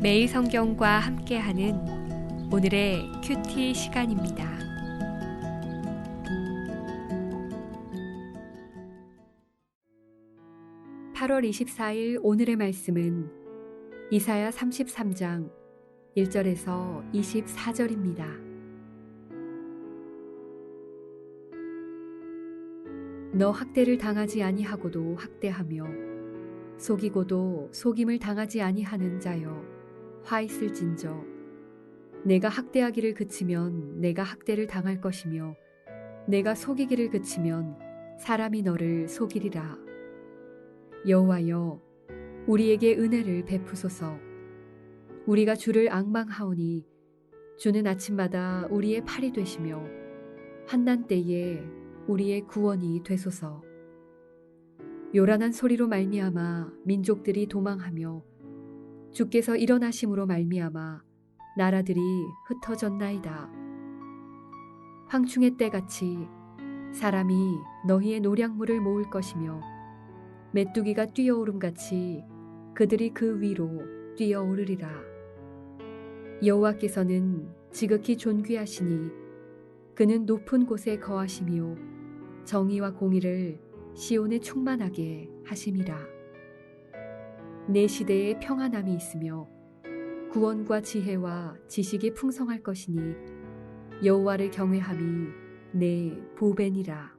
매일 성경과 함께하는 오늘의 큐티 시간입니다. 8월 24일 오늘의 말씀은 이사야 33장 1절에서 24절입니다. 너 학대를 당하지 아니하고도 학대하며 속이고도 속임을 당하지 아니하는 자여 화 있을진저 내가 학대하기를 그치면 내가 학대를 당할 것이며 내가 속이기를 그치면 사람이 너를 속이리라. 여호와여 우리에게 은혜를 베푸소서. 우리가 주를 앙망하오니 주는 아침마다 우리의 팔이 되시며 환난 때에 우리의 구원이 되소서. 요란한 소리로 말미암아 민족들이 도망하며 주께서 일어나심으로 말미암아 나라들이 흩어졌나이다. 황충의 때같이 사람이 너희의 노량물을 모을 것이며 메뚜기가 뛰어오름같이 그들이 그 위로 뛰어오르리라. 여호와께서는 지극히 존귀하시니 그는 높은 곳에 거하시며 정의와 공의를 시온에 충만하게 하심이라. 내 시대에 평안함이 있으며 구원과 지혜와 지식이 풍성할 것이니 여호와를 경외함이 내 보배니라.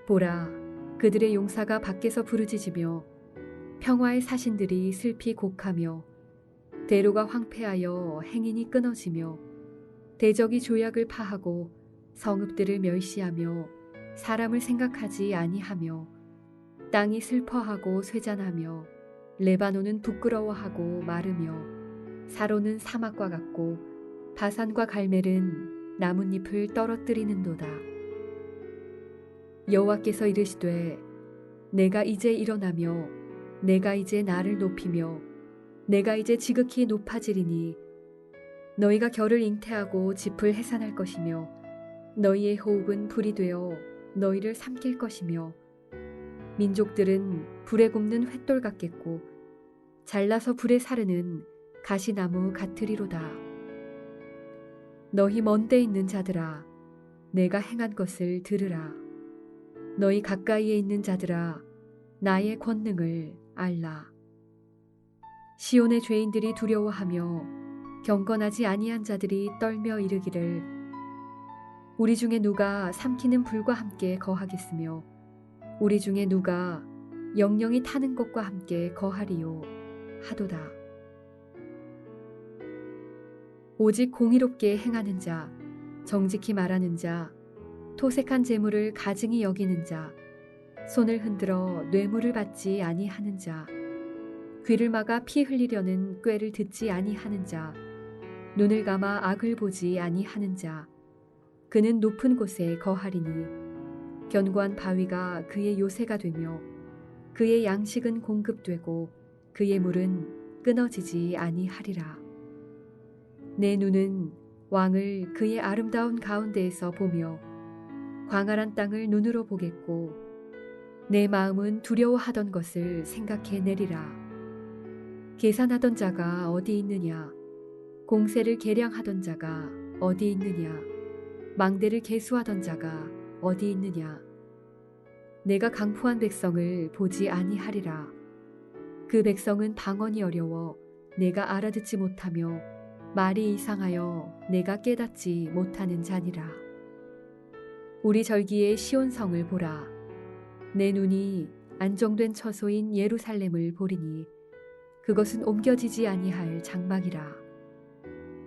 보라, 그들의 용사가 밖에서 부르짖으며 평화의 사신들이 슬피 곡하며 대로가 황폐하여 행인이 끊어지며 대적이 조약을 파하고 성읍들을 멸시하며 사람을 생각하지 아니하며 땅이 슬퍼하고 쇠잔하며 레바논은 부끄러워하고 마르며 사로는 사막과 같고 바산과 갈멜은 나뭇잎을 떨어뜨리는도다. 여호와께서 이르시되 내가 이제 일어나며 내가 이제 나를 높이며 내가 이제 지극히 높아지리니 너희가 결을 잉태하고 짚을 해산할 것이며 너희의 호흡은 불이 되어 너희를 삼킬 것이며 민족들은 불에 굽는 횃돌 같겠고 잘라서 불에 사르는 가시나무 같으리로다. 너희 먼 데 있는 자들아 내가 행한 것을 들으라. 너희 가까이에 있는 자들아 나의 권능을 알라. 시온의 죄인들이 두려워하며 경건하지 아니한 자들이 떨며 이르기를 우리 중에 누가 삼키는 불과 함께 거하겠으며 우리 중에 누가 영영이 타는 것과 함께 거하리요 하도다. 오직 공의롭게 행하는 자, 정직히 말하는 자, 토색한 재물을 가증히 여기는 자, 손을 흔들어 뇌물을 받지 아니하는 자, 귀를 막아 피 흘리려는 꾀를 듣지 아니하는 자, 눈을 감아 악을 보지 아니하는 자, 그는 높은 곳에 거하리니 견고한 바위가 그의 요새가 되며 그의 양식은 공급되고 그의 물은 끊어지지 아니하리라. 내 눈은 왕을 그의 아름다운 가운데에서 보며 광활한 땅을 눈으로 보겠고 내 마음은 두려워하던 것을 생각해내리라. 계산하던 자가 어디 있느냐? 공세를 계량하던 자가 어디 있느냐? 망대를 계수하던 자가 어디 있느냐? 내가 강포한 백성을 보지 아니하리라. 그 백성은 방언이 어려워 내가 알아듣지 못하며 말이 이상하여 내가 깨닫지 못하는 자니라. 우리 절기의 시온성을 보라. 내 눈이 안정된 처소인 예루살렘을 보리니 그것은 옮겨지지 아니할 장막이라.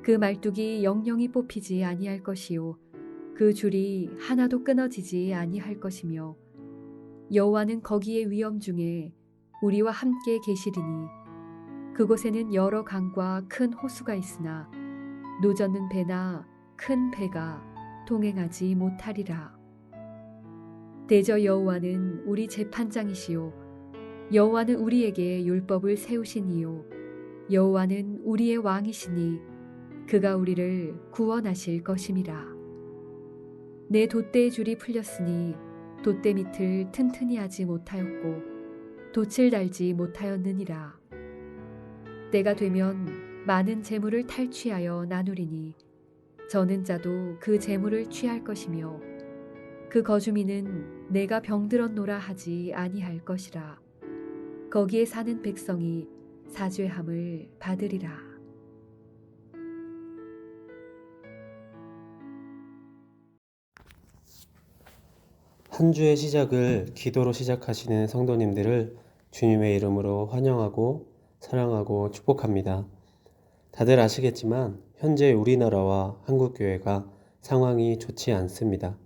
그 말뚝이 영영이 뽑히지 아니할 것이요 그 줄이 하나도 끊어지지 아니할 것이며 여호와는 거기의 위엄 중에 우리와 함께 계시리니 그곳에는 여러 강과 큰 호수가 있으나 노젓는 배나 큰 배가 동행하지 못하리라. 대저 여호와는 우리 재판장이시요 여호와는 우리에게 율법을 세우시니요 여호와는 우리의 왕이시니 그가 우리를 구원하실 것임이라. 내 돛대의 줄이 풀렸으니 돛대 밑을 튼튼히 하지 못하였고 돛을 달지 못하였느니라. 때가 되면 많은 재물을 탈취하여 나누리니 저는 자도 그 재물을 취할 것이며 그 거주민은 내가 병들었노라 하지 아니할 것이라. 거기에 사는 백성이 사죄함을 받으리라. 한 주의 시작을 기도로 시작하시는 성도님들을 주님의 이름으로 환영하고 사랑하고 축복합니다. 다들 아시겠지만 현재 우리나라와 한국교회가 상황이 좋지 않습니다.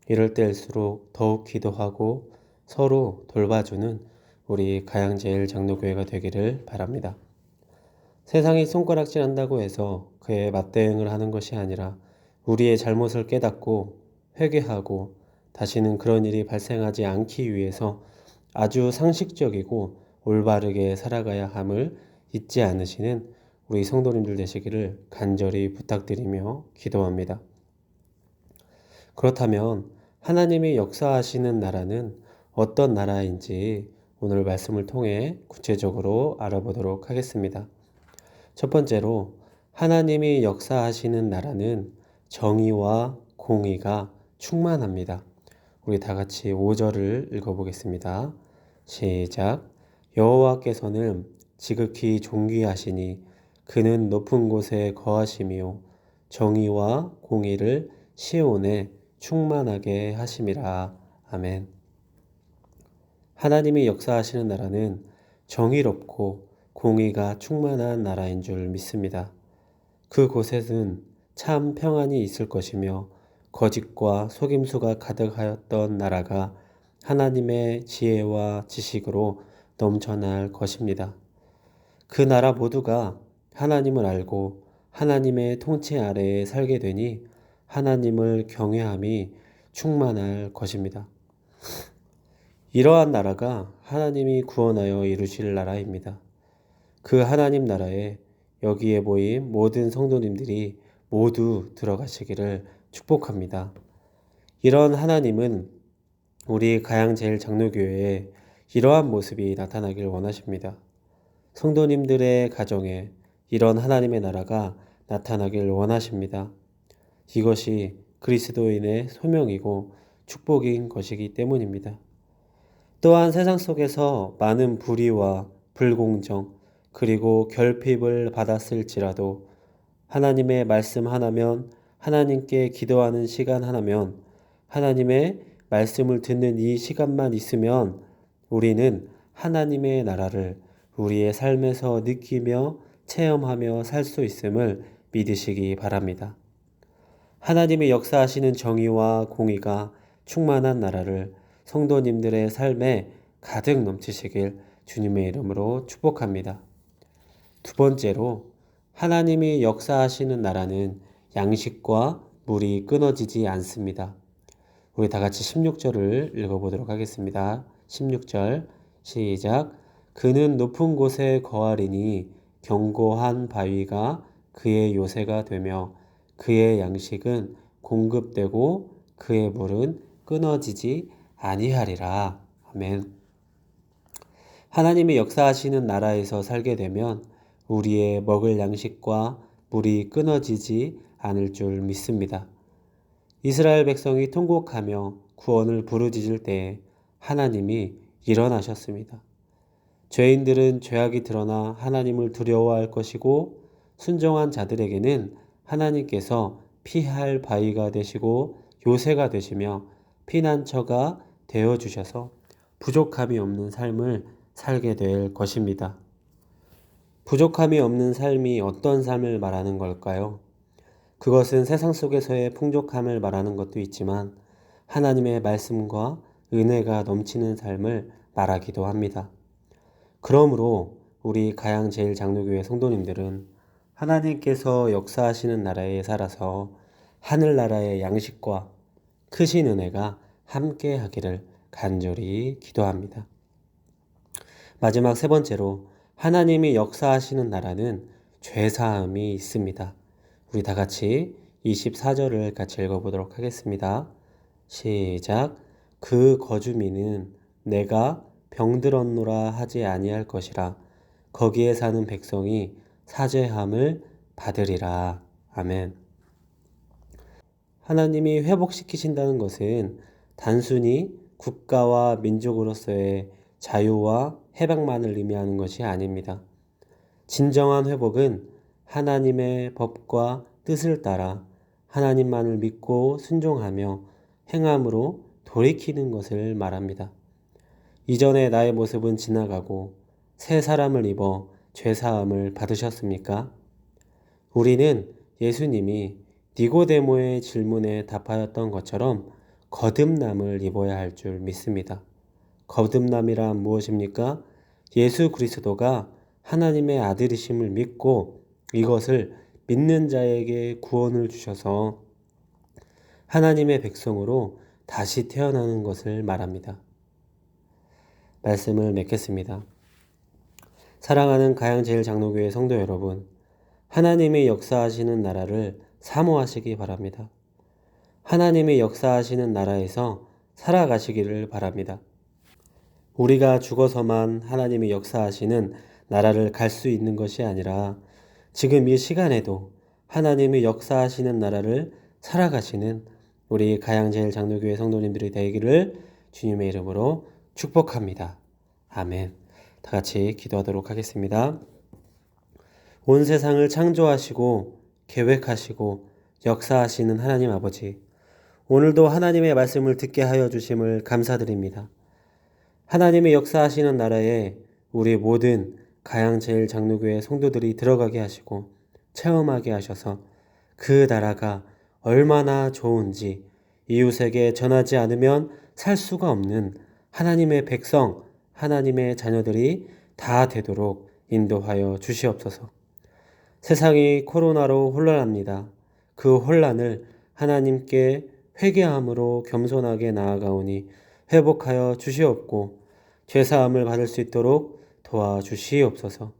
이럴 때일수록 더욱 기도하고 서로 돌봐주는 우리 가양제일장로교회가 되기를 바랍니다. 세상이 손가락질한다고 해서 그에 맞대응을 하는 것이 아니라 우리의 잘못을 깨닫고 회개하고 다시는 그런 일이 발생하지 않기 위해서 아주 상식적이고 올바르게 살아가야 함을 잊지 않으시는 우리 성도님들 되시기를 간절히 부탁드리며 기도합니다. 그렇다면 하나님이 역사하시는 나라는 어떤 나라인지 오늘 말씀을 통해 구체적으로 알아보도록 하겠습니다. 첫 번째로 하나님이 역사하시는 나라는 정의와 공의가 충만합니다. 우리 다 같이 5절을 읽어보겠습니다. 시작. 여호와께서는 지극히 존귀하시니 그는 높은 곳에 거하시며 정의와 공의를 시온에 충만하게 하심이라. 아멘. 하나님이 역사하시는 나라는 정의롭고 공의가 충만한 나라인 줄 믿습니다. 그곳에는 참 평안이 있을 것이며 거짓과 속임수가 가득하였던 나라가 하나님의 지혜와 지식으로 넘쳐날 것입니다. 그 나라 모두가 하나님을 알고 하나님의 통치 아래에 살게 되니 하나님을 경외함이 충만할 것입니다. 이러한 나라가 하나님이 구원하여 이루실 나라입니다. 그 하나님 나라에 여기에 모인 모든 성도님들이 모두 들어가시기를 축복합니다. 이런 하나님은 우리 가양제일장로교회에 이러한 모습이 나타나길 원하십니다. 성도님들의 가정에 이런 하나님의 나라가 나타나길 원하십니다. 이것이 그리스도인의 소명이고 축복인 것이기 때문입니다. 또한 세상 속에서 많은 불의와 불공정 그리고 결핍을 받았을지라도 하나님의 말씀 하나면, 하나님께 기도하는 시간 하나면, 하나님의 말씀을 듣는 이 시간만 있으면 우리는 하나님의 나라를 우리의 삶에서 느끼며 체험하며 살 수 있음을 믿으시기 바랍니다. 하나님이 역사하시는 정의와 공의가 충만한 나라를 성도님들의 삶에 가득 넘치시길 주님의 이름으로 축복합니다. 두 번째로 하나님이 역사하시는 나라는 양식과 물이 끊어지지 않습니다. 우리 다 같이 16절을 읽어보도록 하겠습니다. 16절 시작. 그는 높은 곳에 거하리니 견고한 바위가 그의 요새가 되며 그의 양식은 공급되고 그의 물은 끊어지지 아니하리라. 아멘. 하나님이 역사하시는 나라에서 살게 되면 우리의 먹을 양식과 물이 끊어지지 않을 줄 믿습니다. 이스라엘 백성이 통곡하며 구원을 부르짖을 때에 하나님이 일어나셨습니다. 죄인들은 죄악이 드러나 하나님을 두려워할 것이고 순종한 자들에게는 하나님께서 피할 바위가 되시고 요새가 되시며 피난처가 되어주셔서 부족함이 없는 삶을 살게 될 것입니다. 부족함이 없는 삶이 어떤 삶을 말하는 걸까요? 그것은 세상 속에서의 풍족함을 말하는 것도 있지만 하나님의 말씀과 은혜가 넘치는 삶을 말하기도 합니다. 그러므로 우리 가양제일장로교회 성도님들은 하나님께서 역사하시는 나라에 살아서 하늘나라의 양식과 크신 은혜가 함께 하기를 간절히 기도합니다. 마지막 세 번째로 하나님이 역사하시는 나라는 죄사함이 있습니다. 우리 다 같이 24절을 같이 읽어보도록 하겠습니다. 시작. 그 거주민은 내가 병들었노라 하지 아니할 것이라. 거기에 사는 백성이 사죄함을 받으리라. 아멘. 하나님이 회복시키신다는 것은 단순히 국가와 민족으로서의 자유와 해방만을 의미하는 것이 아닙니다. 진정한 회복은 하나님의 법과 뜻을 따라 하나님만을 믿고 순종하며 행함으로 돌이키는 것을 말합니다. 이전의 나의 모습은 지나가고 새 사람을 입어 죄사함을 받으셨습니까? 우리는 예수님이 니고데모의 질문에 답하였던 것처럼 거듭남을 입어야 할 줄 믿습니다. 거듭남이란 무엇입니까? 예수 그리스도가 하나님의 아들이심을 믿고 이것을 믿는 자에게 구원을 주셔서 하나님의 백성으로 다시 태어나는 것을 말합니다. 말씀을 맺겠습니다. 사랑하는 가양제일장로교회 성도 여러분, 하나님의 역사하시는 나라를 사모하시기 바랍니다. 하나님의 역사하시는 나라에서 살아가시기를 바랍니다. 우리가 죽어서만 하나님의 역사하시는 나라를 갈 수 있는 것이 아니라 지금 이 시간에도 하나님의 역사하시는 나라를 살아가시는 우리 가양제일장로교회 성도님들이 되기를 주님의 이름으로 축복합니다. 아멘. 다 같이 기도하도록 하겠습니다. 온 세상을 창조하시고 계획하시고 역사하시는 하나님 아버지, 오늘도 하나님의 말씀을 듣게 하여 주심을 감사드립니다. 하나님의 역사하시는 나라에 우리 모든 가양제일장로교회 성도들이 들어가게 하시고 체험하게 하셔서 그 나라가 얼마나 좋은지 이웃에게 전하지 않으면 살 수가 없는 하나님의 백성, 하나님의 자녀들이 다 되도록 인도하여 주시옵소서. 세상이 코로나로 혼란합니다. 그 혼란을 하나님께 회개함으로 겸손하게 나아가오니 회복하여 주시옵고 죄사함을 받을 수 있도록 도와주시옵소서.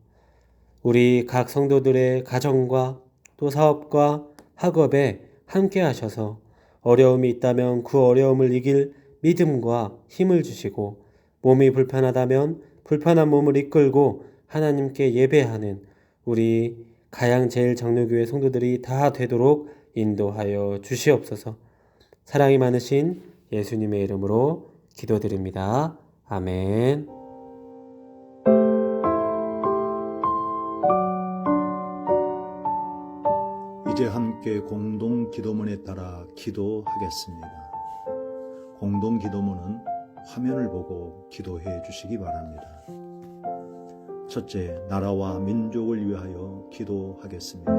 우리 각 성도들의 가정과 또 사업과 학업에 함께 하셔서 어려움이 있다면 그 어려움을 이길 믿음과 힘을 주시고 몸이 불편하다면 불편한 몸을 이끌고 하나님께 예배하는 우리 가양제일장로교회 성도들이 다 되도록 인도하여 주시옵소서. 사랑이 많으신 예수님의 이름으로 기도드립니다. 아멘. 이제 함께 공동 기도문에 따라 기도하겠습니다. 공동 기도문은 화면을 보고 기도해 주시기 바랍니다. 첫째, 나라와 민족을 위하여 기도하겠습니다.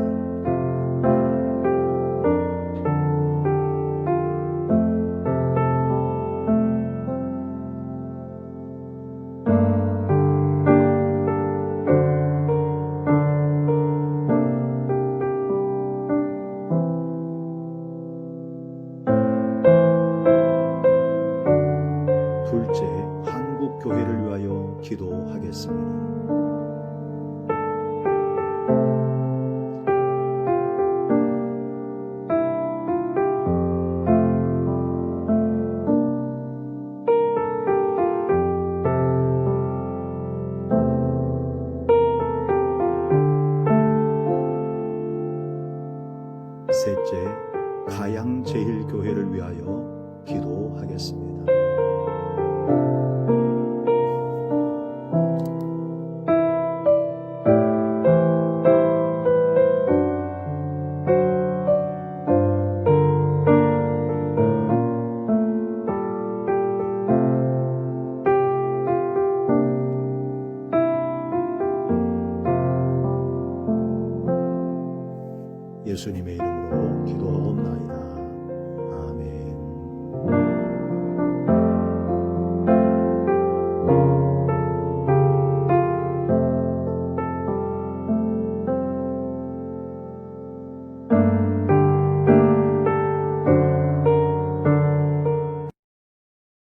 둘째, 한국교회를 위하여 기도하겠습니다. 셋째, 가양제일교회를 위하여 기도하겠습니다. 예수님의 이름으로 기도하옵나이다.